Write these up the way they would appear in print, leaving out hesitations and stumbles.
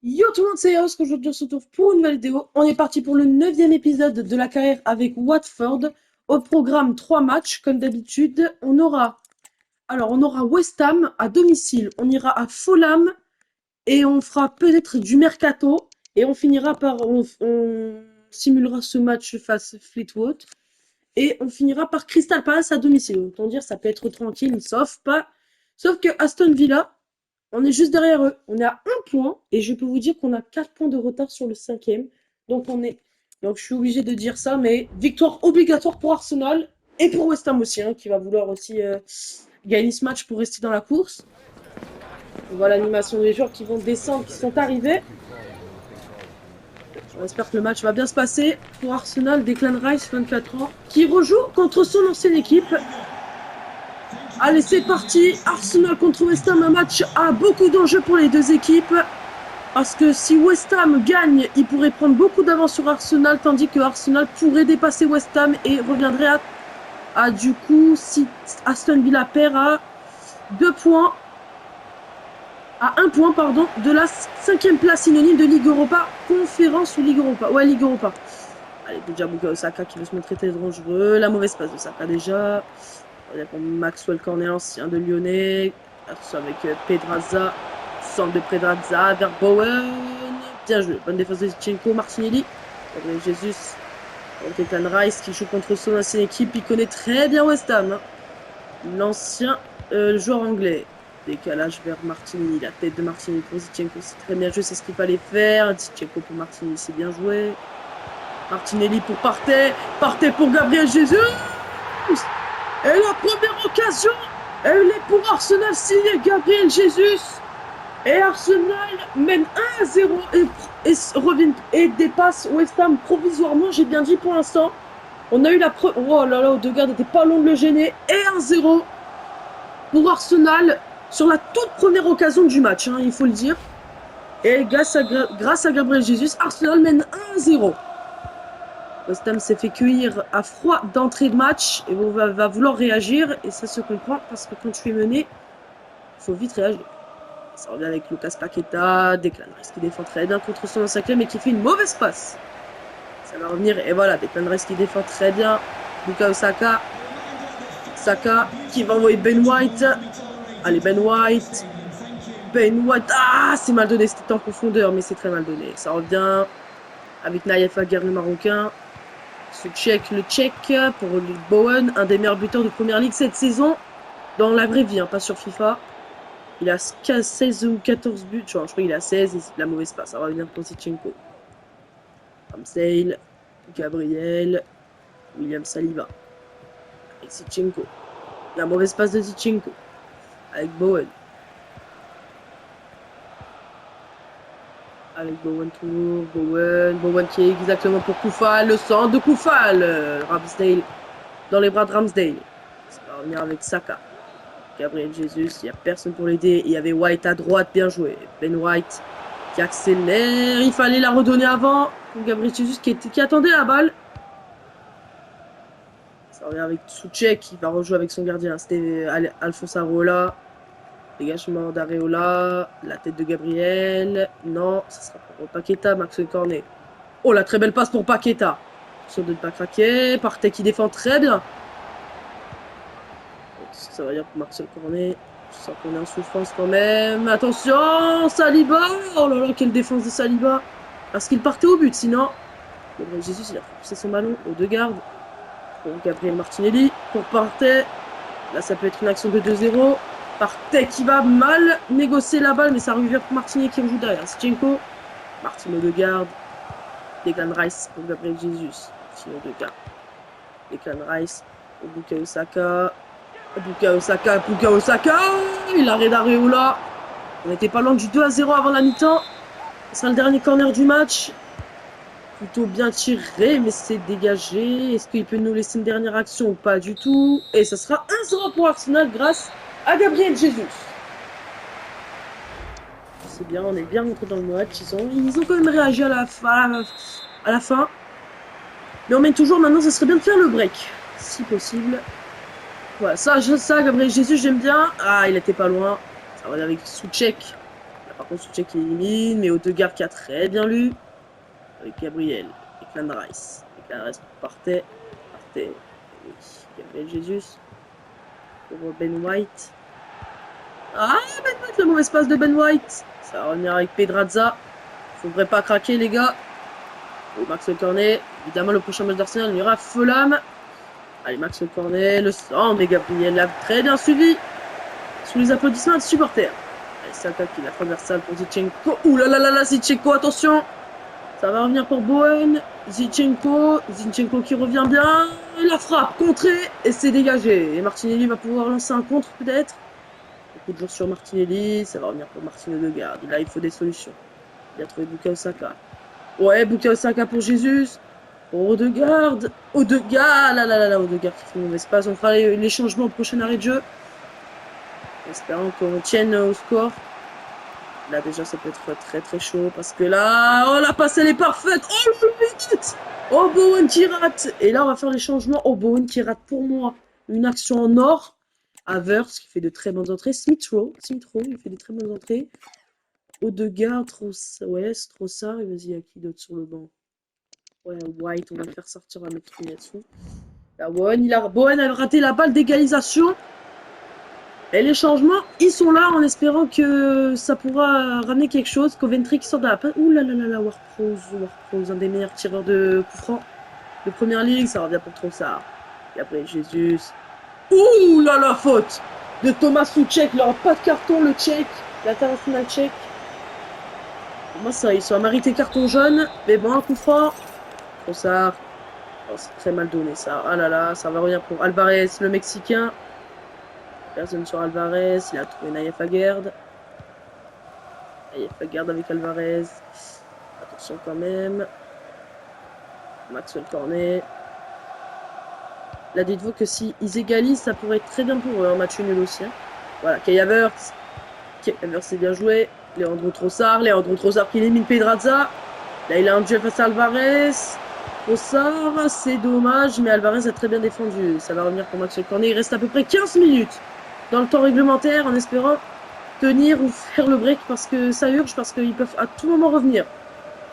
Yo tout le monde, c'est Yaos, aujourd'hui on se retrouve pour une nouvelle vidéo. On est parti pour le 9e épisode de la carrière avec Watford. Au programme 3 matchs, comme d'habitude. On aura West Ham à domicile, on ira à Fulham et on fera peut-être du mercato. Et on finira par... On simulera ce match face Fleetwood. Et on finira par Crystal Palace à domicile. Autant dire, ça peut être tranquille, Sauf que Aston Villa, on est juste derrière eux. On est à un point et je peux vous dire qu'on a 4 points de retard sur le cinquième. Donc on est. Donc je suis obligé de dire ça, mais victoire obligatoire pour Arsenal et pour West Ham aussi, hein, qui va vouloir aussi gagner ce match pour rester dans la course. On voit l'animation des joueurs qui vont descendre, qui sont arrivés. J'espère que le match va bien se passer pour Arsenal. Declan Rice, 24 ans, qui rejoue contre son ancienne équipe. Allez, c'est parti. Arsenal contre West Ham, un match à beaucoup d'enjeux pour les deux équipes. Parce que si West Ham gagne, il pourrait prendre beaucoup d'avance sur Arsenal, tandis que Arsenal pourrait dépasser West Ham et reviendrait à du coup, si Aston Villa perd à 2 points, à 1 point, pardon, de la 5e place synonyme de Ligue Europa, conférence ou Ligue Europa. Ouais, Ligue Europa. Allez, déjà Bukayo Saka qui veut se montrer très dangereux. La mauvaise passe de Saka déjà. Il y a Maxwell Cornet, ancien de Lyonnais. Attention avec Pedraza. Centre de Pedraza vers Bowen. Bien joué. Bonne défense de Zinchenko. Martinelli. Gabriel Jesus. Declan Rice qui joue contre son ancienne équipe. Il connaît très bien West Ham. Hein. L'ancien joueur anglais. Décalage vers Martinelli. La tête de Martinelli pour Zinchenko. C'est très bien joué. C'est ce qu'il fallait faire. Zinchenko pour Martinelli. C'est bien joué. Martinelli pour Partey. Partey pour Gabriel Jesus. Et la première occasion, elle est pour Arsenal signé Gabriel Jesus. Et Arsenal mène 1-0 et dépasse West Ham provisoirement, j'ai bien dit pour l'instant. On a eu la preuve. Oh là là, Odegaard n'était pas long de le gêner. Et 1-0 pour Arsenal sur la toute première occasion du match, hein, il faut le dire. Et grâce à Gabriel Jesus, Arsenal mène 1-0. West Ham s'est fait cueillir à froid d'entrée de match et on va vouloir réagir et ça se comprend parce que quand tu es mené, il faut vite réagir. Ça revient avec Lucas Paqueta, Declan Rice qui défend très bien contre son ancien club mais qui fait une mauvaise passe. Ça va revenir et voilà, Declan Rice qui défend très bien. Bukayo Saka. Saka qui va envoyer Ben White. Allez, Ben White. Ben White. Ah, c'est mal donné, c'était en profondeur mais c'est très mal donné. Ça revient avec Naïef Aguirre, le Marocain. Le Tchèque pour Bowen, un des meilleurs buteurs de première ligue cette saison, dans la vraie vie, hein, pas sur FIFA. Il a 16 ou 14 buts, je crois qu'il a 16 et c'est de la mauvaise passe. Ça va venir pour Zinchenko. Ramsdale, Gabriel, William Saliba. Et Zinchenko. La mauvaise passe de Zinchenko. Avec Bowen. Avec Bowen toujours, Bowen qui est exactement pour Koufal, le centre de Koufal, Ramsdale, dans les bras de Ramsdale. Ça va revenir avec Saka. Gabriel Jesus, il n'y a personne pour l'aider. Il y avait White à droite, bien joué. Ben White qui accélère, il fallait la redonner avant. Gabriel Jesus qui attendait la balle. Ça revient avec Soucek qui va rejouer avec son gardien. C'était Alphonse Areola. Dégagement d'Areola. La tête de Gabriel. Non, ça sera pour Paqueta, Maxwell Cornet. Oh, la très belle passe pour Paqueta. Sûr de ne pas craquer. Partey qui défend très bien. Ça va dire pour Maxwell Cornet. Je sens qu'on est en souffrance quand même. Attention, Saliba. Oh là là, quelle défense de Saliba. Parce qu'il partait au but, sinon. Gabriel Jesus, il a poussé son ballon. Odegaard. Pour Gabriel Martinelli. Pour Partey. Là, ça peut être une action de 2-0. Partey qui va mal négocier la balle, mais ça revient pour Martinelli qui rejoue derrière. Zinchenko. Martin Odegaard. Declan Rice pour Gabriel Jesus. Martin Odegaard. Declan Rice pour Bukayo Saka. Bukayo Saka, il arrête d'Areola. On n'était pas loin du 2-0 avant la mi-temps. Ce sera le dernier corner du match. Plutôt bien tiré, mais c'est dégagé. Est-ce qu'il peut nous laisser une dernière action ou pas du tout? Et ça sera 1-0 pour Arsenal grâce à Gabriel Jesus. C'est bien, on est bien rentré dans le match. Ils ont quand même réagi à la fin. Mais on mène toujours. Maintenant, ça serait bien de faire le break, si possible. Voilà, ça, Gabriel Jesus, j'aime bien. Ah, il était pas loin. Ça va avec Soucek. Par contre, Soucek qui élimine, mais Odegaard qui a très bien lu. Avec Gabriel, Declan Rice. Declan Rice partait. Oui. Gabriel Jesus. Pour Ben White. Ah, Ben White, le mauvais passe de Ben White. Ça va revenir avec Pedrazza. Faudrait pas craquer, les gars. Et Max Le Cornet. Évidemment, le prochain match d'Arsenal, il y aura Fulham. Allez, Max Le Cornet, le sang, mais Gabriel l'a très bien suivi. Sous les applaudissements des supporters. Allez, Saka qui la transversale pour Zinchenko. Ouh là là là là, Zinchenko, attention. Ça va revenir pour Bowen. Zinchenko qui revient bien. La frappe, contrée, et c'est dégagé. Et Martinelli va pouvoir lancer un contre, peut-être. Beaucoup de jours sur Martinelli. Ça va revenir pour Martin Odegaard. Là, il faut des solutions. Il a trouvé Bukayo Saka. Ouais, Bukayo Saka pour Jesus. Pour Odegaard. Odegaard, Odegaard qui fait une mauvaise passe. On fera les changements au prochain arrêt de jeu. Espérons qu'on tienne au score. Là, déjà, ça peut être très très chaud parce que là, oh, la passe, elle est parfaite. Oh, le but. Oh, Bowen qui rate. Et là, on va faire les changements. Oh, Bowen qui rate pour moi. Une action en or. Havertz qui fait de très bonnes entrées. Smith Rowe, il fait de très bonnes entrées. Odegaard, Trossard. Et vas-y, il y a qui d'autre sur le banc? Ouais, White, on va le faire sortir, on va mettre Tomiyasu. Là, Bowen a raté la balle d'égalisation. Et les changements, ils sont là en espérant que ça pourra ramener quelque chose. Coventry qui sort de la passe. Ouh là là là là, Ward-Prowse, un des meilleurs tireurs de coup franc de première ligue. Ça revient pour Trossard. Et après, Jesus. Ouh là la faute de Thomas Soucek. Il n'aura pas de carton, le tchèque. L'international tchèque. Pour moi, ça, ils sont à mériter carton jaune. Mais bon, un coup franc. Trossard. Oh, c'est très mal donné ça. Ah là là, ça va revenir pour Alvarez, le Mexicain. Personne sur Alvarez, il a trouvé Naïef Aguerd. Naïef Aguerd avec Alvarez. Attention quand même. Maxwell Cornet. Là, dites-vous que si ils égalisent, ça pourrait être très bien pour eux, un match nul aussi. Hein. Voilà, Kai Havertz. C'est bien joué. Leandro Trossard qui élimine Pedrazza. Là, il a un duel face à Alvarez. Trossard, c'est dommage, mais Alvarez a très bien défendu. Ça va revenir pour Maxwell Cornet. Il reste à peu près 15 minutes dans le temps réglementaire en espérant tenir ou faire le break parce que ça urge, parce qu'ils peuvent à tout moment revenir.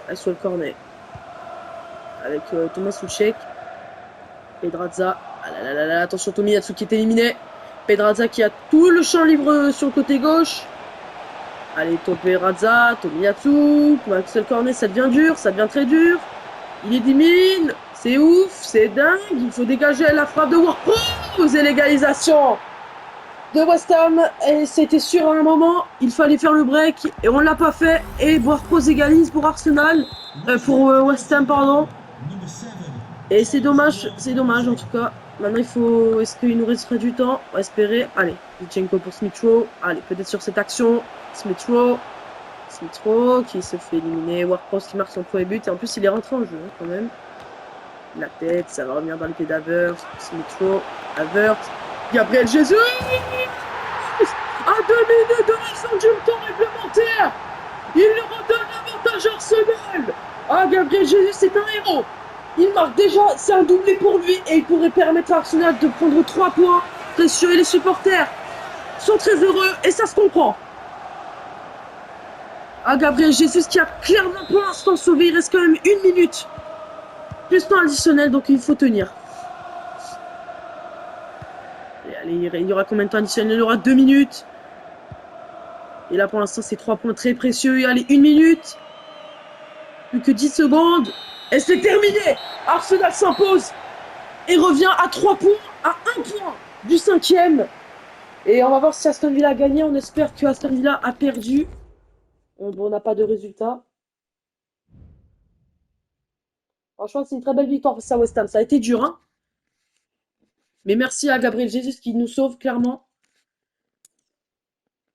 Maxwell Cornet. Avec Thomas Soucek. Pedrazza. Ah là là là là, attention Tomiyasu qui est éliminé. Pedrazza qui a tout le champ libre sur le côté gauche. Allez, Pedrazza, Tomiyasu, Maxwell Cornet, ça devient dur, ça devient très dur. Il élimine, c'est ouf, c'est dingue. Il faut dégager la frappe de Ward-Prowse et l'égalisation de West Ham. Et c'était sûr à un moment, il fallait faire le break et on l'a pas fait. Et Ward-Prowse égalise pour Arsenal, pour West Ham, pardon. Et c'est dommage en tout cas. Maintenant, il faut. Est-ce qu'il nous resterait du temps? On va espérer. Allez, Zinchenko pour Smith Rowe. Allez, peut-être sur cette action. Smith Rowe qui se fait éliminer. Ward-Prowse qui marque son premier but. Et en plus, il est rentré en jeu hein, quand même. La tête, ça va revenir dans le pied d'Havertz. Smith Rowe, Havertz. Gabriel Jesus. À 2 minutes de la fin du temps réglementaire. Il redonne l'avantage à Arsenal. Ah, Gabriel Jesus, c'est un héros. Il marque déjà, c'est un doublé pour lui et il pourrait permettre à Arsenal de prendre 3 points précieux et les supporters sont très heureux et ça se comprend. Ah, Gabriel Jesus qui a clairement pour l'instant sauvé, il reste quand même 1 minute. Plus temps additionnel, donc il faut tenir. Et allez, il y aura combien de temps additionnel? Il y aura 2 minutes. Et là pour l'instant c'est 3 points très précieux. Et allez, 1 minute. Plus que 10 secondes. Et c'est terminé. Arsenal s'impose et revient à 3 points, à 1 point du 5e. Et on va voir si Aston Villa a gagné. On espère que Aston Villa a perdu. On n'a pas de résultat. Franchement, c'est une très belle victoire face à West Ham. Ça a été dur, hein. Mais merci à Gabriel Jesus qui nous sauve clairement.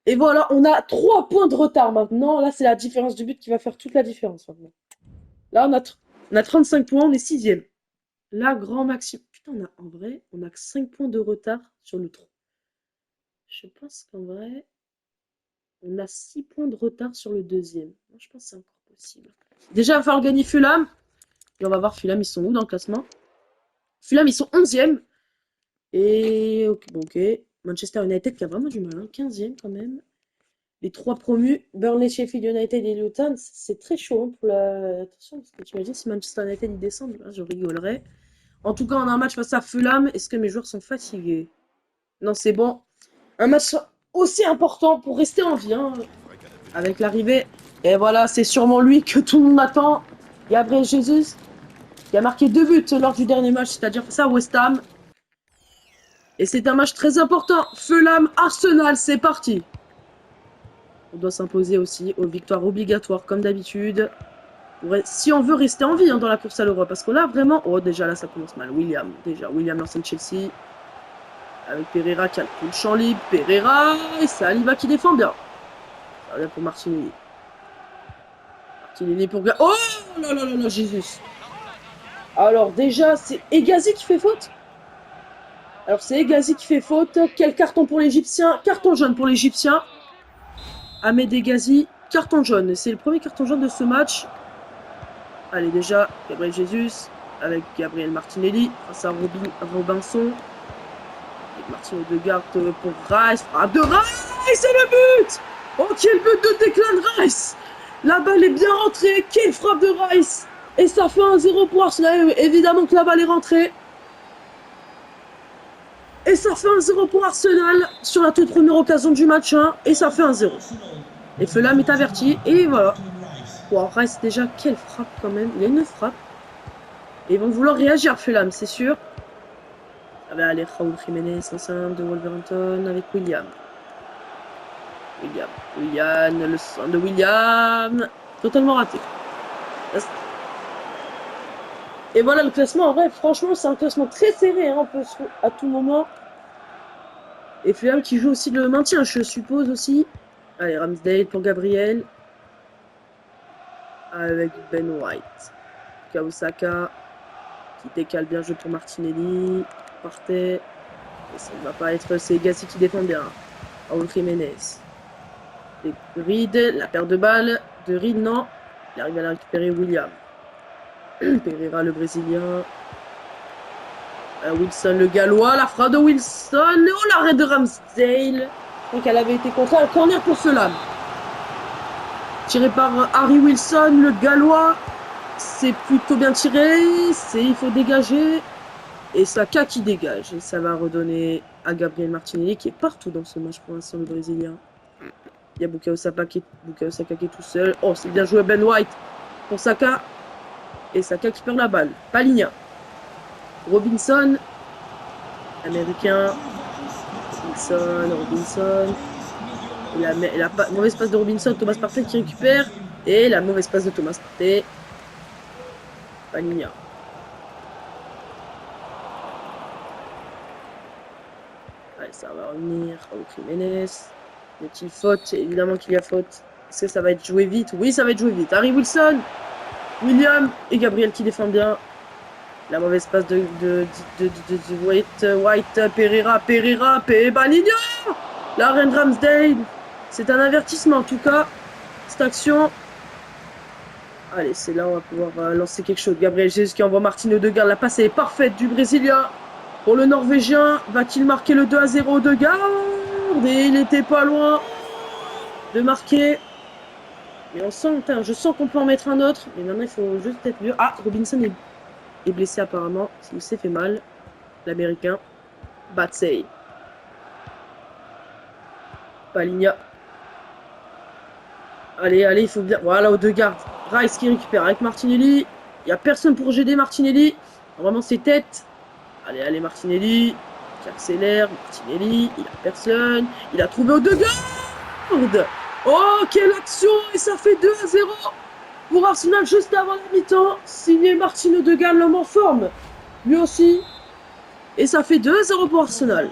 Et voilà, on a 3 points de retard maintenant. Là, c'est la différence du but qui va faire toute la différence maintenant. Là, on a 35 points, on est 6e. Là, grand maximum. Putain, en vrai, on a que 5 points de retard sur le 3. Je pense qu'en vrai, on a 6 points de retard sur le 2e. Je pense que c'est encore possible. Déjà, il va falloir gagner Fulham. Et on va voir Fulham, ils sont où dans le classement? Fulham, ils sont 11e. Et ok. Manchester United qui a vraiment du mal, hein, 15e quand même. Les 3 promus, Burnley, Sheffield United et Luton, c'est très chaud hein, pour la... Attention, parce que tu imagines si Manchester United ils descendent, là, je rigolerais. En tout cas, on a un match face à Fulham. Est-ce que mes joueurs sont fatigués? Non, c'est bon. Un match aussi important pour rester en vie, hein, avec l'arrivée. Et voilà, c'est sûrement lui que tout le monde attend. Gabriel Jesus, qui a marqué 2 buts lors du dernier match, c'est-à-dire face à West Ham. Et c'est un match très important. Fulham, Arsenal, c'est parti. On doit s'imposer aussi aux victoires obligatoires, comme d'habitude. Si on veut rester en vie hein, dans la course à l'Europe. Parce que là, vraiment... Oh, déjà, là, ça commence mal. William, déjà. William lance le Chelsea. Avec Pereira qui a le champ libre. Pereira et Saliba qui défend bien. Ça va bien pour Martinelli. Martinelli pour... Oh là là là là, Jésus. Alors, déjà, c'est Hegazi qui fait faute. Alors, c'est Hegazi qui fait faute. Quel carton pour l'Égyptien? Carton jaune pour l'Égyptien. Ahmed Hegazi, carton jaune. C'est le premier carton jaune de ce match. Allez, déjà, Gabriel Jesus avec Gabriel Martinelli face à Robinson. Avec Martin Odegaard pour Rice. Frappe de Rice, c'est le but! Oh, quel but de Declan Rice! La balle est bien rentrée. Quelle frappe de Rice! Et ça fait 1-0 pour Arsenal. Évidemment que la balle est rentrée. Et ça fait 1-0 pour Arsenal sur la toute première occasion du match 1. Et ça fait 1-0. Et Fulham est averti. Et voilà. Wow, Rice déjà, quelle frappe quand même. Il y a une frappe. Et ils vont vouloir réagir Fulham, c'est sûr. Ah ben allez, Raúl Jiménez, enceinte de Wolverhampton avec William. William, le centre de William. Totalement raté. Et voilà le classement. En vrai, franchement, c'est un classement très serré. Hein, on peut à tout moment. Et Fulham qui joue aussi le maintien, je suppose aussi. Allez, Ramsdale pour Gabriel. Avec Ben White. Kawasaka. Qui décale bien le jeu pour Martinelli. Partait. Et ça ne va pas être. C'est Gassi qui défend bien. Raúl Jiménez. Et Reed, la paire de balles de Reed, non. Il arrive à la récupérer William. Pereira, le Brésilien. Wilson, le Gallois. La frappe de Wilson. Oh, l'arrêt de Ramsdale. Donc elle avait été contre un corner pour Fulham. Tiré par Harry Wilson, le Gallois. C'est plutôt bien tiré. Il faut dégager. Et Saka qui dégage. Et ça va redonner à Gabriel Martinelli qui est partout dans ce match pour l'instant, le Brésilien. Il y a Bukayo Saka qui est tout seul. Oh, c'est bien joué Ben White pour Saka. Et Saka qui perd la balle. Palhinha. Robinson. Américain. Robinson. Et la mauvaise passe de Robinson. Thomas Partey qui récupère. Et la mauvaise passe de Thomas Partey. Palhinha. Allez, ça va revenir. Raúl Jiménez. Y a-t-il faute? Évidemment qu'il y a faute. Est-ce que ça va être joué vite? Oui, ça va être joué vite. Harry Wilson, William et Gabriel qui défendent bien. La mauvaise passe de White, Pereira, Palhinha. La reine Ramsdale. C'est un avertissement en tout cas. Cette action. Allez, c'est là où on va pouvoir lancer quelque chose. Gabriel Jesus qui envoie Martin Odegaard. La passe est parfaite du Brésilien. Pour le Norvégien, va-t-il marquer le 2-0 Odegaard? Et il n'était pas loin de marquer. Mais je sens qu'on peut en mettre un autre. Mais maintenant, il faut juste être mieux. Ah, Robinson est blessé apparemment. Il s'est fait mal. L'Américain. Batsey. Palhinha. Allez, il faut bien. Voilà, Odegaard. Rice qui récupère avec Martinelli. Il n'y a personne pour GD Martinelli. Vraiment, c'est tête. Allez, Martinelli. Qui accélère. Martinelli. Il n'a personne. Il a trouvé Odegaard. Oh, quelle action! Et ça fait 2-0 pour Arsenal juste avant la mi-temps. Signé Martin Odegaard, l'homme en forme. Lui aussi. Et ça fait 2-0 pour Arsenal.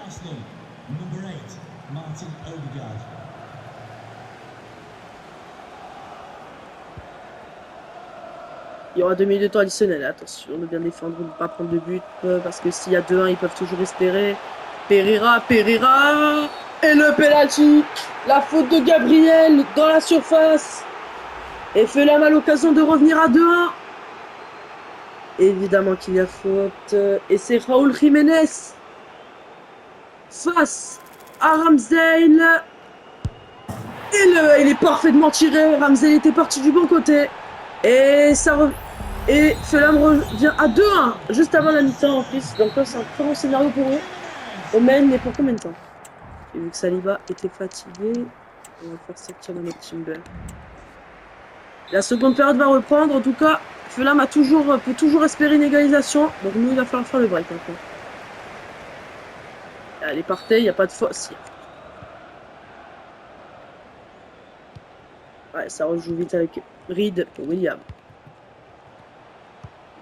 Il y aura 2 minutes de temps additionnel. Attention de bien défendre, de ne pas prendre de but. Parce que s'il y a 2-1, ils peuvent toujours espérer. Pereira. Et le penalty. La faute de Gabriel dans la surface. Et Fulham a l'occasion de revenir à 2-1. Évidemment qu'il y a faute. Et c'est Raúl Jiménez face à Ramsdale. Il est parfaitement tiré. Ramsey était parti du bon côté. Et ça et Fulham revient à 2-1 juste avant la mi-temps en plus. Donc là, c'est un très bon scénario pour eux. On mène, mais pour combien de temps? J'ai vu que Saliba était fatigué. On va faire sortir notre Timber. La seconde période va reprendre. En tout cas, Fulham peut toujours espérer une égalisation. Donc nous, il va falloir faire le break maintenant. Allez, partez, il n'y a pas de fausse. Ouais, ça rejoue vite avec Reed pour William.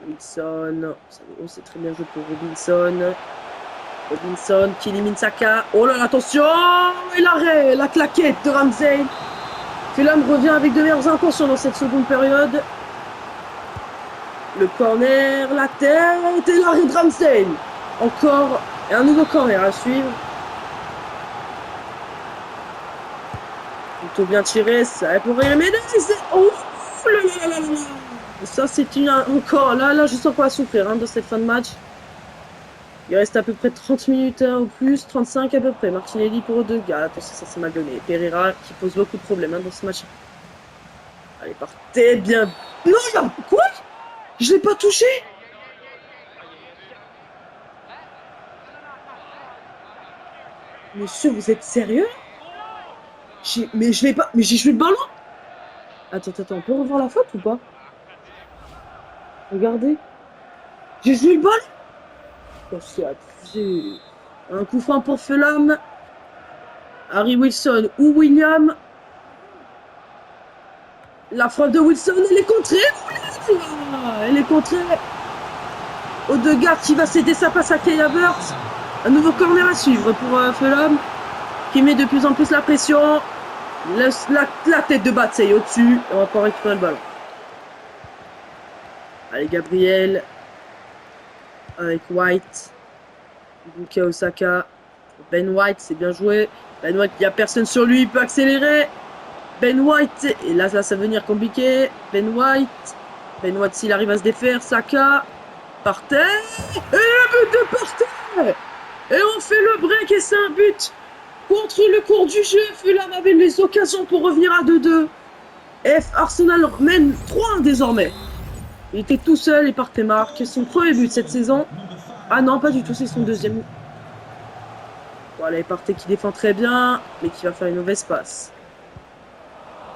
Wilson. Oh, c'est très bien joué pour Robinson. Robinson qui élimine Saka. Oh là là, attention! Et l'arrêt, la claquette de Ramsey. Fulham revient avec de meilleures intentions dans cette seconde période. Le corner, la tête et l'arrêt de Ramsey. Encore un nouveau corner à suivre. Plutôt bien tiré, ça est pour Mendes. Oh là là là là. Ça c'est encore là je sens qu'on va souffrir dans cette fin de match. Il reste à peu près 30 minutes au plus, 35 à peu près. Martinelli pour deux gars. Attention, ça s'est mal donné. Pereira qui pose beaucoup de problèmes dans ce match. Allez, partez bien. Non, quoi? Je l'ai pas touché. Monsieur, vous êtes sérieux? Mais je l'ai pas. Mais j'ai joué le ballon. Attends, on peut revoir la faute ou pas? Regardez. J'ai joué le ballon. Oh, c'est abusé. Un coup franc pour Fulham. Harry Wilson ou William. La frappe de Wilson, elle est contrée. Elle est contrée. Odegaard qui va céder sa passe à Kai Havertz. Un nouveau corner à suivre pour Fulham. Qui met de plus en plus la pression. La tête de Batsey au-dessus. On va pas récupérer le ballon. Allez, Gabriel. Avec White. Bukayo Saka. Ben White, c'est bien joué. Ben White, il n'y a personne sur lui, il peut accélérer. Ben White, et là, ça va venir compliqué. Ben White, s'il arrive à se défaire. Saka, par terre. Et le but de par terre. Et on fait le break et c'est un but. Contre le cours du jeu, Fulham avait les occasions pour revenir à 2-2. Arsenal mène 3-1 désormais. Il était tout seul et partait marque. Son premier but cette saison. Ah non, pas du tout, c'est son deuxième. Voilà, il Partey qui défend très bien, mais qui va faire une mauvaise passe.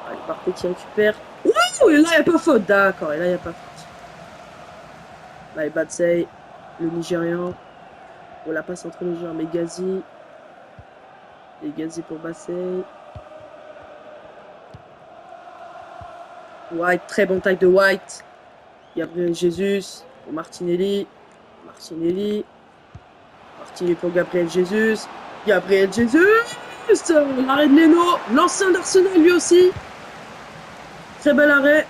Allez, Partey qui récupère. Ouh, et là, il n'y a pas faute. D'accord, et là, il n'y a pas faute. Là, Batsey, le Nigérian. Oh, la passe entre les jambes. Gazi. Et Gazi pour Batsey. White, très bon taille de White. Gabriel Jesus pour Martinelli. Martinelli pour Gabriel Jesus. Gabriel Jesus. L'arrêt de Leno. L'ancien d'Arsenal lui aussi. Très bel arrêt.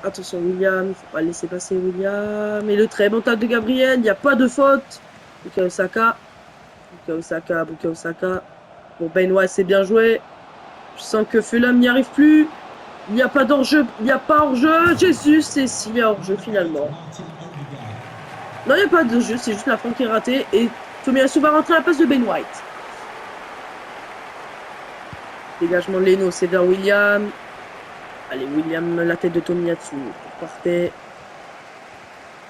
Attention William. Il ne faut pas laisser passer William. Et le très bon tacle de Gabriel. Il n'y a pas de faute. Bukayo Saka. Pour Ben White, c'est bien joué. Je sens que Fulham n'y arrive plus. Il n'y a pas d'hors-jeu. Il n'y a pas hors-jeu. Jesus, c'est s'il y a hors-jeu finalement. Non, il n'y a pas de jeu. C'est juste la frappe qui est ratée. Et Tomiyasu va rentrer à la place de Ben White. Dégagement de Leno, c'est vers William. Allez, William, la tête de Tomiyasu. Partey.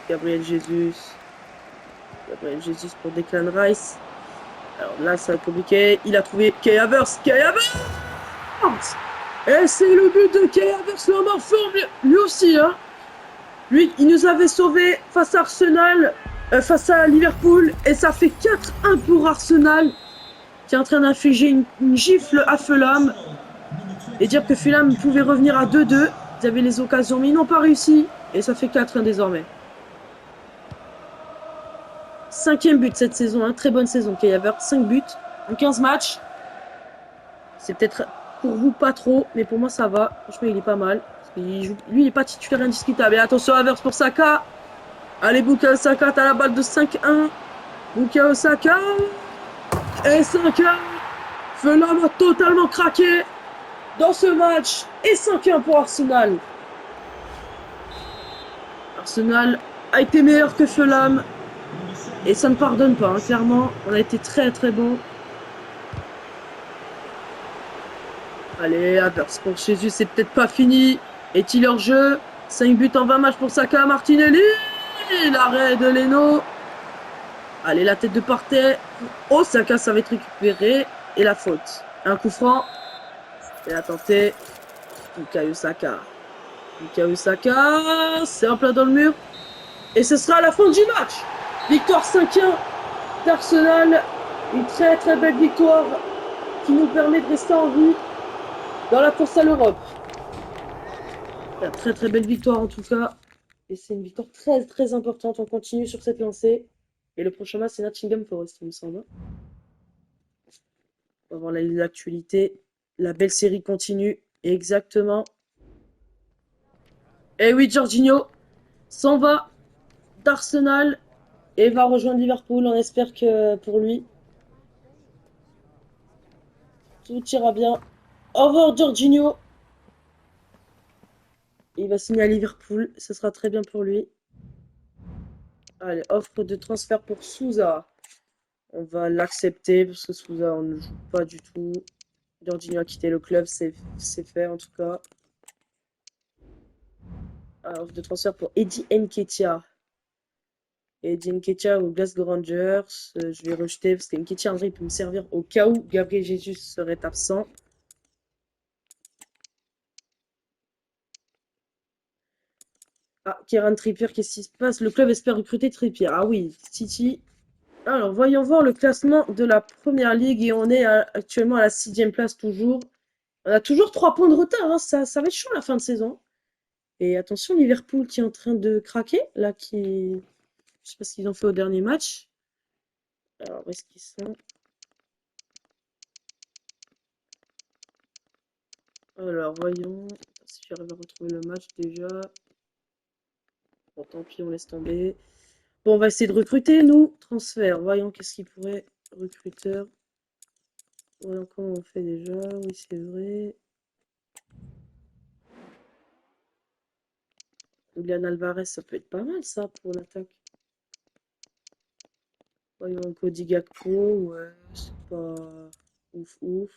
Gabriel Jesus pour Declan Rice. Alors là, ça va être compliqué. Il a trouvé Kai Havertz. Et c'est le but de Kai Havertz, l'homme en forme, lui aussi. Hein. Lui, il nous avait sauvés face à Arsenal, face à Liverpool. Et ça fait 4-1 pour Arsenal, qui est en train d'infliger une gifle à Fulham. Et dire que Fulham pouvait revenir à 2-2. Ils avaient les occasions, mais ils n'ont pas réussi. Et ça fait 4-1 désormais. 5e but cette saison, hein. Très bonne saison. Kai Havertz, 5 buts en 15 matchs. C'est peut-être pour vous pas trop, mais pour moi ça va. Franchement, il est pas mal. Lui, il n'est pas titulaire indiscutable. Et attention, Havertz pour Saka. Allez, Bukayo Saka, t'as la balle de 5-1. Bukayo Saka. Et 5-1. Fulham a totalement craqué dans ce match. Et 5-1 pour Arsenal. Arsenal a été meilleur que Fulham. Et ça ne pardonne pas, hein, clairement. On a été très très bon. Allez, Havertz pour Jésus, c'est peut-être pas fini. Est-il hors jeu? 5 buts en 20 matchs pour Saka, Martinelli. L'arrêt de Leno. Allez, la tête de Partey. Oh, Saka, ça va être récupéré. Et la faute. Un coup franc. Et la tentée. Bukayo Saka. Bukayo Saka. C'est en plein dans le mur. Et ce sera la fin du match. Victoire 5-1 d'Arsenal. Une très très belle victoire qui nous permet de rester en vie dans la course à l'Europe. Une très très belle victoire en tout cas. Et c'est une victoire très très importante. On continue sur cette lancée. Et le prochain match, c'est Nottingham Forest, il me semble. On va voir l'actualité. La belle série continue. Exactement. Et oui, Jorginho s'en va d'Arsenal et va rejoindre Liverpool. On espère que pour lui, tout ira bien. Au revoir, Jorginho. Il va signer à Liverpool. Ce sera très bien pour lui. Allez, offre de transfert pour Souza. On va l'accepter parce que Souza, on ne joue pas du tout. Jorginho a quitté le club, c'est fait en tout cas. Alors, offre de transfert pour Eddie Nketiah. Eddie Nketiah au Glasgow Rangers. Je vais rejeter parce qu'Nketiah, en vrai, il peut me servir au cas où Gabriel Jesus serait absent. Ah, Kieran Trippier, qu'est-ce qui se passe? Le club espère recruter Trippier. Ah oui, City. Alors, voyons voir le classement de la première ligue et on est actuellement à la 6e place toujours. On a toujours 3 points de retard, hein. Ça va être chaud la fin de saison. Et attention, Liverpool qui est en train de craquer, là, qui... Je sais pas ce qu'ils ont fait au dernier match. Alors, où est-ce qu'ils sont? Alors, voyons si j'arrive à retrouver le match déjà. Bon, tant pis, on laisse tomber. Bon, on va essayer de recruter, nous. Transfert, voyons qu'est-ce qu'il pourrait... Recruteur. Voyons comment on fait déjà. Oui, c'est vrai. Julian Alvarez, ça peut être pas mal, ça, pour l'attaque. Voyons, Cody Gakpo, ouais, c'est pas ouf ouf.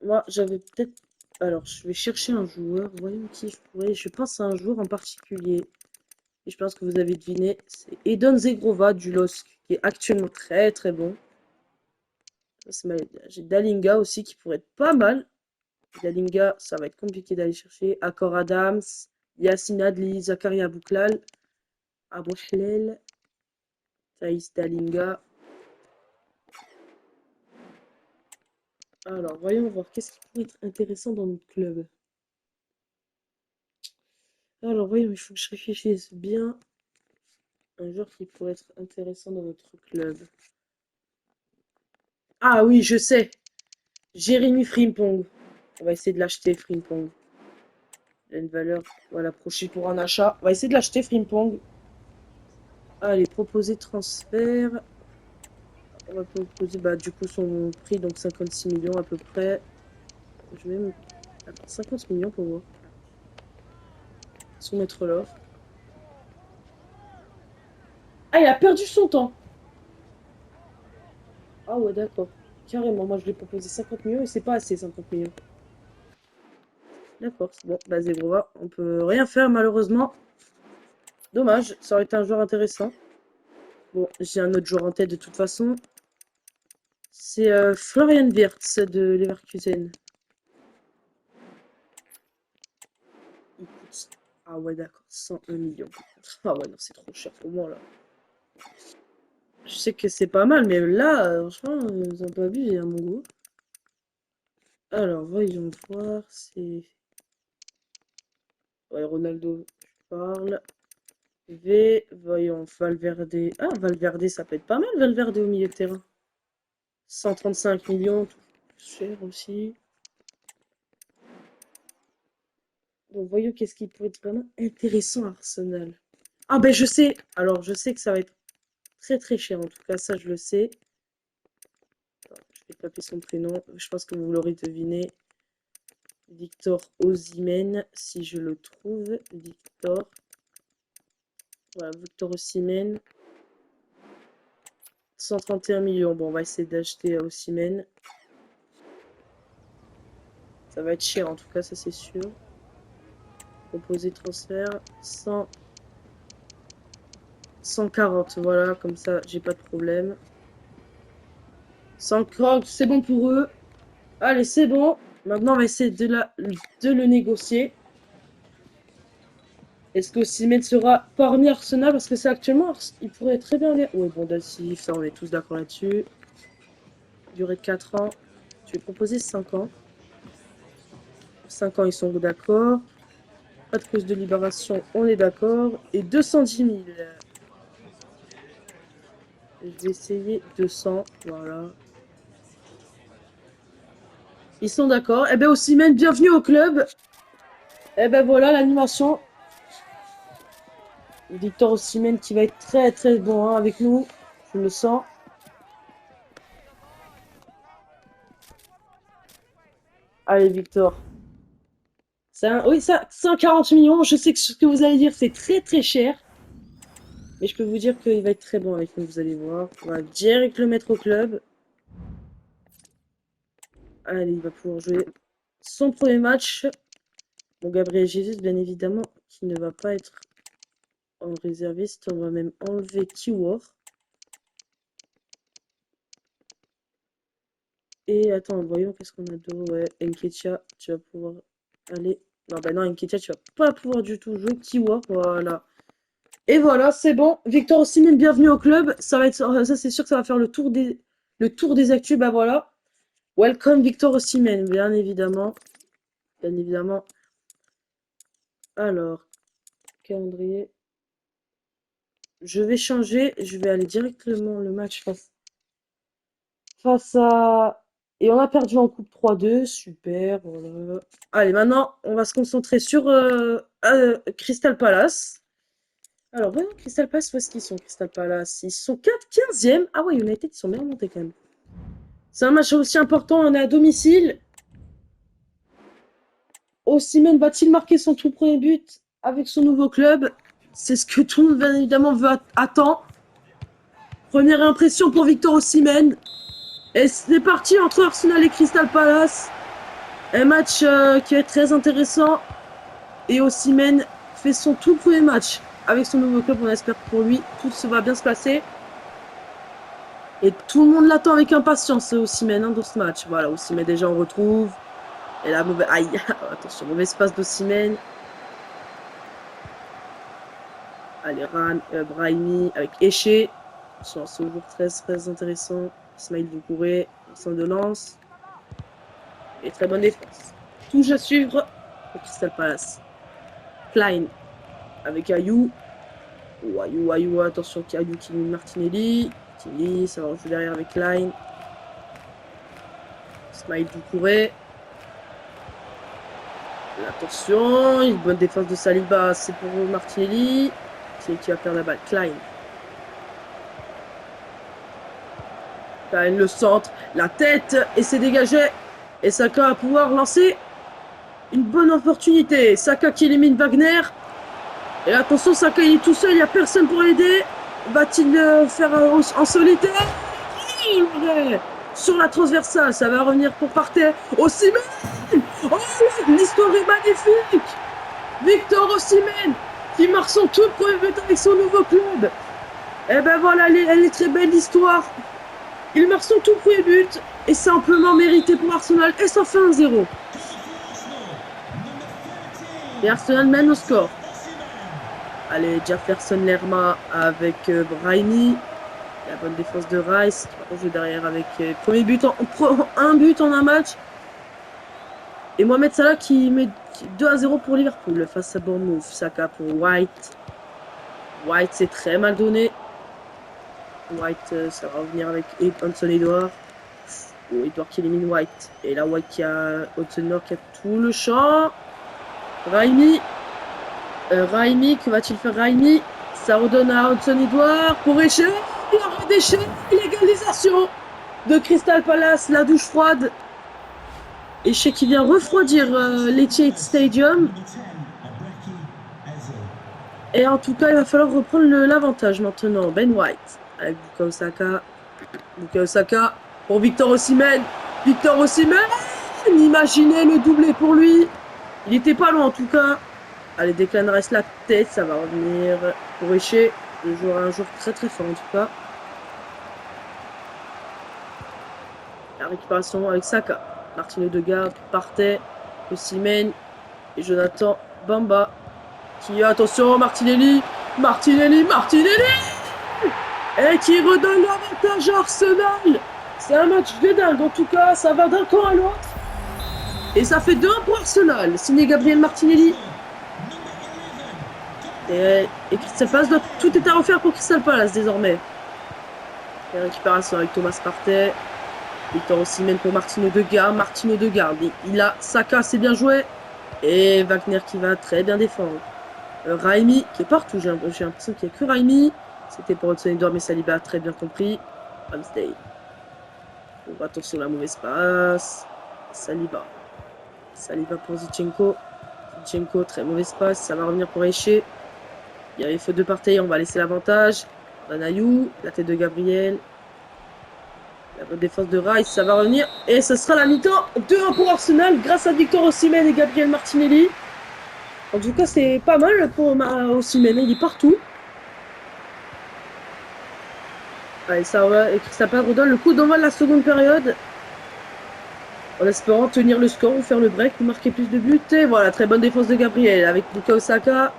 Moi, j'avais peut-être... Alors, je vais chercher un joueur. Voyons qui je pourrais... Je pense à un joueur en particulier. Et je pense que vous avez deviné. C'est Edon Zegrova du LOSC, qui est actuellement très très bon. J'ai Dalinga aussi qui pourrait être pas mal. Dalinga, ça va être compliqué d'aller chercher. Akor Adams, Yassine Adli, Zakaria Bouklal, Abouhlel, Thaïs Dalinga. Alors, voyons voir qu'est-ce qui pourrait être intéressant dans notre club. Alors, voyons, il faut que je réfléchisse bien. Un joueur qui pourrait être intéressant dans notre club. Ah oui, je sais. Jérémy Frimpong. On va essayer de l'acheter, Frimpong. Il a une valeur, voilà, approcher pour un achat. On va essayer de l'acheter, Frimpong. Allez, proposer transfert. On va proposer, bah, du coup, son prix, donc 56 millions à peu près. Je vais me... Attends, 50 millions pour voir. Soumettre l'offre. Ah, il a perdu son temps. Ah ouais, d'accord. Carrément, moi je lui ai proposé 50 millions et c'est pas assez 50 millions. D'accord, c'est bon. Bah, Zegrova, on peut rien faire malheureusement. Dommage, ça aurait été un joueur intéressant. Bon, j'ai un autre joueur en tête de toute façon. C'est Florian Wirtz de Leverkusen. Il coûte... Ah ouais, d'accord, 101 millions. Ah ouais, non, c'est trop cher pour moi là. Je sais que c'est pas mal, mais là, franchement, ils ont pas vu, à mon goût. Alors, voyons voir, c'est... Ouais, Ronaldo, je parle. Voyons, Valverde. Ah, Valverde, ça peut être pas mal, Valverde au milieu de terrain. 135 millions, tout cher aussi. Bon, voyons qu'est-ce qui peut être vraiment intéressant à Arsenal. Ah ben je sais. Alors je sais que ça va être très très cher. En tout cas, ça je le sais. Attends, je vais taper son prénom. Je pense que vous l'aurez deviné. Victor Osimhen, si je le trouve. Victor. Voilà, Victor Osimhen. 131 millions. Bon, on va essayer d'acheter Osimhen. Ça va être cher en tout cas, ça c'est sûr. Proposer transfert 100 140, voilà, comme ça j'ai pas de problème. 140, c'est bon pour eux. Allez, c'est bon. Maintenant on va essayer de le négocier. Est-ce que Osimhen sera parmi Arsenal? Parce que c'est actuellement, il pourrait très bien aller. Oui, bon, Dassif, ça on est tous d'accord là-dessus. Durée de 4 ans. Je vais proposer 5 ans. 5 ans, ils sont d'accord. Pas de cause de libération, on est d'accord. Et 210 000. Je vais essayer 200, voilà. Ils sont d'accord. Eh ben Osimhen, bienvenue au club. Eh ben voilà l'animation. Victor Osimhen qui va être très très bon hein, avec nous. Je le sens. Allez Victor. Oui, ça, 140 millions. Je sais que ce que vous allez dire, c'est très très cher. Mais je peux vous dire qu'il va être très bon avec nous, vous allez voir. On va direct le mettre au club. Allez, il va pouvoir jouer son premier match. Bon, Gabriel Jesus, bien évidemment, qui ne va pas être en réserviste. On va même enlever Kiwor. Et attends, voyons qu'est-ce qu'on a d'autre. Ouais, Nketiah, tu vas pouvoir aller. Non, bah non, Nketiah, tu vas pas pouvoir du tout jouer. Kiwor, voilà. Et voilà, c'est bon. Victor Osimhen, bienvenue au club. Ça va être, ça c'est sûr que ça va faire le tour des actus. Bah voilà. Welcome Victor Osimhen, bien évidemment. Bien évidemment. Alors, calendrier. Je vais changer. Je vais aller directement le match face à. Et on a perdu en coupe 3-2. Super. Voilà. Allez, maintenant, on va se concentrer sur Crystal Palace. Alors, voyons Crystal Palace, où est-ce qu'ils sont, Crystal Palace? Ils sont 15e. Ah ouais, United, ils sont bien remontés quand même. C'est un match aussi important, on est à domicile. Osimhen va-t-il marquer son tout premier but avec son nouveau club? C'est ce que tout le monde, bien évidemment, attend. Première impression pour Victor Osimhen. Et c'est parti entre Arsenal et Crystal Palace. Un match qui est très intéressant. Et Osimhen fait son tout premier match avec son nouveau club. On espère que pour lui, tout se va bien se passer. Et tout le monde l'attend avec impatience, Osimhen, hein, dans ce match. Voilà, Osimhen déjà on retrouve. Et la mauvaise... Aïe, attention, mauvaise passe d'Osimhen. Allez, Brahimi avec Eché. C'est toujours très très intéressant. Ismail Doucouré, centre de lance. Et très bonne défense. Touche à suivre pour Crystal Palace. Klein avec Ayou. Oh, Ayou, attention, Ayou qui met Martinelli. Martinelli, ça va rejouer derrière avec Klein. Ismail Doucouré. Attention, une bonne défense de Saliba, c'est pour Martinelli. C'est qui va perdre la balle. Klein. Klein, le centre, la tête, et c'est dégagé. Et Saka va pouvoir lancer une bonne opportunité. Saka qui élimine Wagner. Et attention, Saka il est tout seul, il n'y a personne pour l'aider. Va-t-il le faire en solitaire? Sur la transversale, ça va revenir pour partir. Osimhen! Oh, l'histoire est magnifique! Victor Osimhen qui marque son tout premier but avec son nouveau club. Et ben voilà, elle est très belle l'histoire. Il marque son tout premier but et c'est amplement mérité pour Arsenal et ça fait 1-0. Et Arsenal mène au score. Allez, Jefferson Lerma avec Brahimi. La bonne défense de Rice. On joue derrière avec premier but un but en un match. Et Mohamed Salah qui met 2-0 pour Liverpool face à Bournemouth. Saka pour White. White, c'est très mal donné. White, ça va revenir avec Hudson Edouard. Oh, Edouard qui élimine White. Et là, White qui a Hudson qui a tout le champ. Raimi. Raimi, que va-t-il faire Raimi? Ça redonne à Hudson Edouard pour Eché. Il a redéché. L'égalisation de Crystal Palace, la douche froide. Eché qui vient refroidir l'Etihad Stadium. Et en tout cas, il va falloir reprendre l'avantage maintenant. Ben White avec Bukayo Saka. Bukayo Saka pour Victor Osimhen. Victor Osimhen Imaginez le doublé pour lui. Il était pas loin en tout cas. Allez, Declan Rice la tête, ça va revenir pour Éché. Le joueur un joueur très très fort en tout cas. La récupération avec Saka. Martino Odegaard partait. Osimhen et Jonathan Bamba. Qui attention, Martinelli. Et qui redonne l'avantage à Arsenal. C'est un match de dingue. En tout cas, ça va d'un camp à l'autre. Et ça fait 2-1 pour Arsenal. Signé Gabriel Martinelli. Et Crystal Palace doit tout est à refaire pour Crystal Palace désormais. Et récupération avec Thomas Partey. Victor Osimhen pour Martino Odegaard. Il a Saka, c'est bien joué. Et Wagner qui va très bien défendre. Raimi qui est partout. J'ai l'impression qu'il n'y a que Raimi. C'était pour Hudson-Odoi, mais Saliba a très bien compris. Ramsdale. Oh, attention, la mauvaise passe. Saliba pour Zinchenko. Très mauvaise passe. Ça va revenir pour Éché. Il y avait faute de Partey. On va laisser l'avantage. Banayou. La tête de Gabriel. La bonne défense de Rice. Ça va revenir. Et ce sera la mi-temps. 2-1 pour Arsenal grâce à Victor Osimhen et Gabriel Martinelli. En tout cas, c'est pas mal pour Osimhen. Il est partout. Allez, ça va. Et Crystal Palace redonne le coup d'envoi de la seconde période. En espérant tenir le score ou faire le break ou marquer plus de buts. Et voilà, très bonne défense de Gabriel avec Bukayo Saka.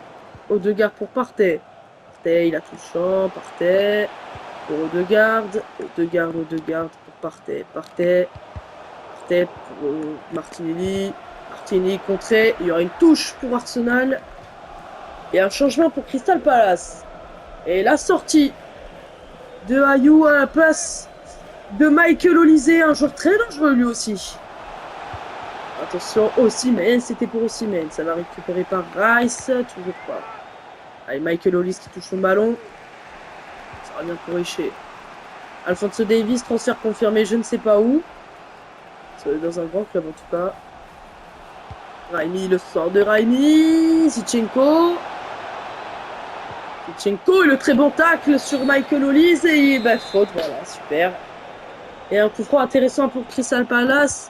Odegaard pour Partey. Il a tout le champ. Partey pour Odegaard pour Partey. Partey pour Martinelli. Contré. Il y aura une touche pour Arsenal. Et un changement pour Crystal Palace. Et la sortie de Ayew à la place de Michael Olise, un joueur très dangereux lui aussi. Attention, Osimhen, c'était pour Osimhen. Ça va récupérer par Rice, toujours pas. Allez, Michael Olise qui touche son ballon. Ça va bien pour Éché. Alphonso Davies, transfert confirmé, je ne sais pas où. C'est dans un grand club en tout cas. Raimi, le sort de Raimi. Zinchenko et le très bon tacle sur Michael Olise. Et faute, voilà, super. Et un coup franc intéressant pour Crystal Palace.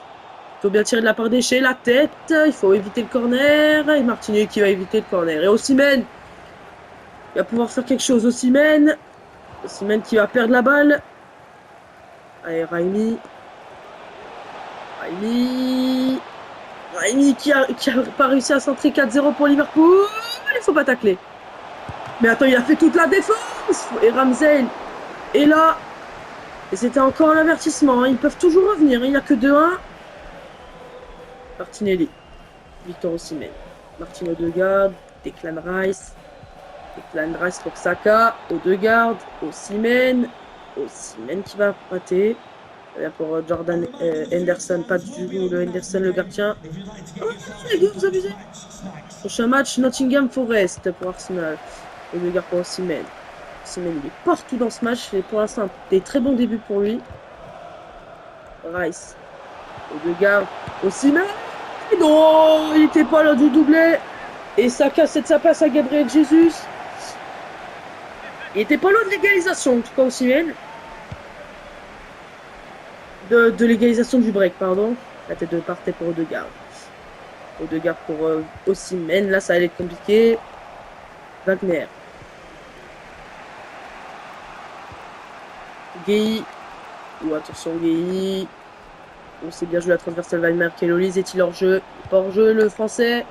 Il faut bien tirer de la part d'Éché, la tête. Il faut éviter le corner. Et Martinelli qui va éviter le corner. Et Osimhen, il va pouvoir faire quelque chose. Osimhen qui va perdre la balle. Allez, Raimi qui a pas réussi à centrer 4-0 pour Liverpool. Il faut pas tacler. Mais attends, il a fait toute la défense. Et Ramsdale est là. Et c'était encore un avertissement. Ils peuvent toujours revenir. Il n'y a que 2-1. Martinelli. Victor Osimhen. Martino Odegaard. Declan Rice pour Saka. Odegaard. Osimhen qui va rater. Pour Jordan Henderson, pas du tout le Henderson, le gardien. Oh, les gars, vous abusez. Prochain match, Nottingham Forest pour Arsenal. Odegaard pour Osimhen. Osimhen, il est partout dans ce match. Et pour l'instant, des très bons débuts pour lui. Rice. Odegaard. Osimhen. Non, il n'était pas là du doublé. Et ça casse sa passe à Gabriel Jesus. Il n'était pas loin de l'égalisation, en tout cas, Osimhen. De l'égalisation du break, pardon. La tête de Partey pour Odegaard. Odegaard pour Osimhen. Là, ça allait être compliqué. Wagner. Gueye. Oh, attention, Gueye. On s'est bien joué la transversale Wagner. Michael Olise est-il hors jeu? Pas hors jeu, le français.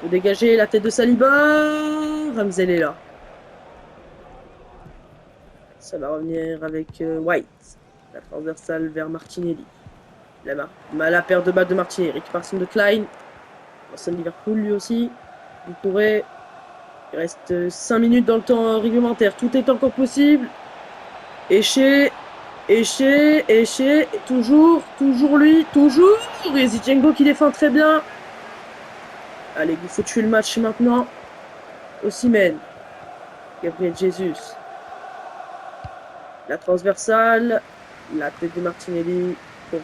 Faut dégager la tête de Saliba. Ramsdale est là. Ça va revenir avec White. La transversale vers Martinelli. La paire de balles de Martinelli. Récupération de Klein. Personne Liverpool lui aussi. Vous pourrez. Il reste 5 minutes dans le temps réglementaire. Tout est encore possible. Éché. Toujours lui. Et Zinchenko qui défend très bien. Allez, il faut tuer le match maintenant. Osimhen. Gabriel Jesus. La transversale. La tête de Martinelli pour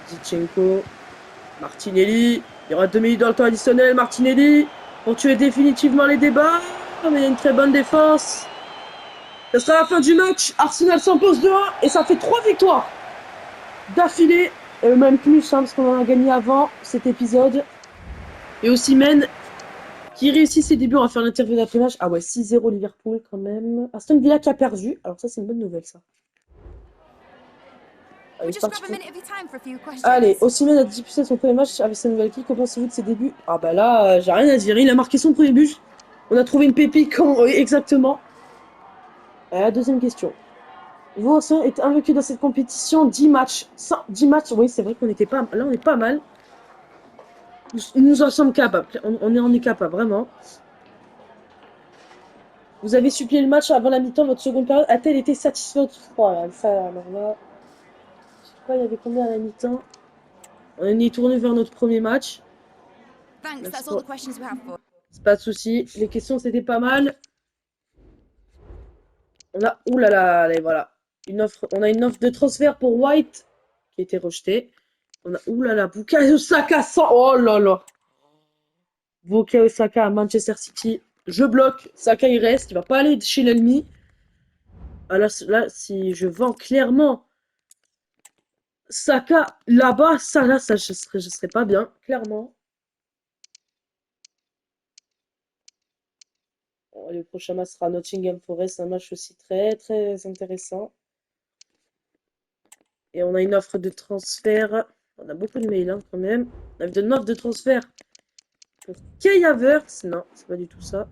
Zinchenko. Martinelli. Il y aura 2 minutes dans le temps additionnel. Martinelli pour tuer définitivement les débats. Mais il y a une très bonne défense. Ce sera la fin du match. Arsenal s'impose 2-1 et ça fait 3 victoires d'affilée Et même plus, hein, parce qu'on en a gagné avant cet épisode. Et Osimhen qui réussit ses débuts, on va faire l'interview d'après-match. Ah ouais, 6-0 Liverpool quand même. Aston Villa qui a perdu. Alors ça, c'est une bonne nouvelle, ça. Allez, Osimhen a disputé son premier match avec sa nouvelle équipe. Que pensez-vous de ses débuts? Ah bah là, j'ai rien à dire. Il a marqué son premier but. On a trouvé une pépite, oui, exactement. Deuxième question. Vous est invaincu dans cette compétition 10 matchs. 10 matchs, oui, c'est vrai qu'on était pas... Là, on est pas mal. Nous en sommes capables. On est capable, vraiment. Vous avez supplié le match avant la mi-temps. Votre seconde période a-t-elle été satisfaite? Voilà, ça, alors là... Je sais pas, il y avait combien à la mi-temps? On est tourné vers notre premier match. C'est pas de souci. Les questions, c'était pas mal. On a... Ouh là là, allez, voilà. On a une offre de transfert pour White qui a été rejetée. On a... Ouh là là, Bukayo Saka sans... Oh là là. Bukayo Saka à Manchester City. Je bloque. Saka, il reste. Il va pas aller chez l'ennemi. Ah là, si je vends clairement Saka là-bas, ça, je serais pas bien, clairement. Bon, le prochain match sera Nottingham Forest, un match aussi très très intéressant. Et on a une offre de transfert. On a beaucoup de mails hein, quand même. On a une offre de transfert pour Kai Havertz. Non, c'est pas du tout ça.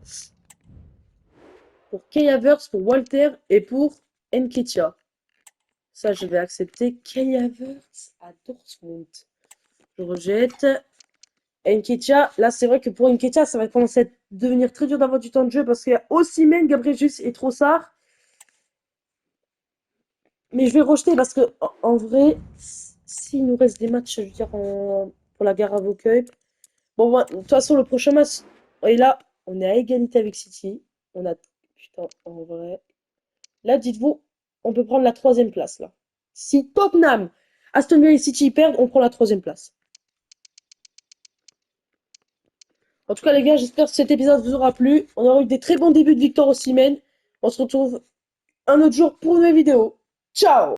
Pour Kai Havertz, pour Walter et pour Nketiah. Ça, je vais accepter. Kai Havertz à Dortmund. Je rejette. Nketiah, là, c'est vrai que pour Nketiah, ça va commencer à devenir très dur d'avoir du temps de jeu parce qu'il y a Osimhen, Gabriel Jesus et Trossard. Mais je vais rejeter parce que, en vrai, s'il nous reste des matchs, je veux dire, pour la gare à Vauqueuil. Bon, de toute façon, le prochain match, et là, on est à égalité avec City. On a. Putain, en vrai. Là, dites-vous, on peut prendre la 3e place, là. Si Tottenham, Aston Villa et City perdent, on prend la 3e place. En tout cas, les gars, j'espère que cet épisode vous aura plu. On aura eu des très bons débuts de Victor Osimhen. On se retrouve un autre jour pour une nouvelle vidéo. Ciao!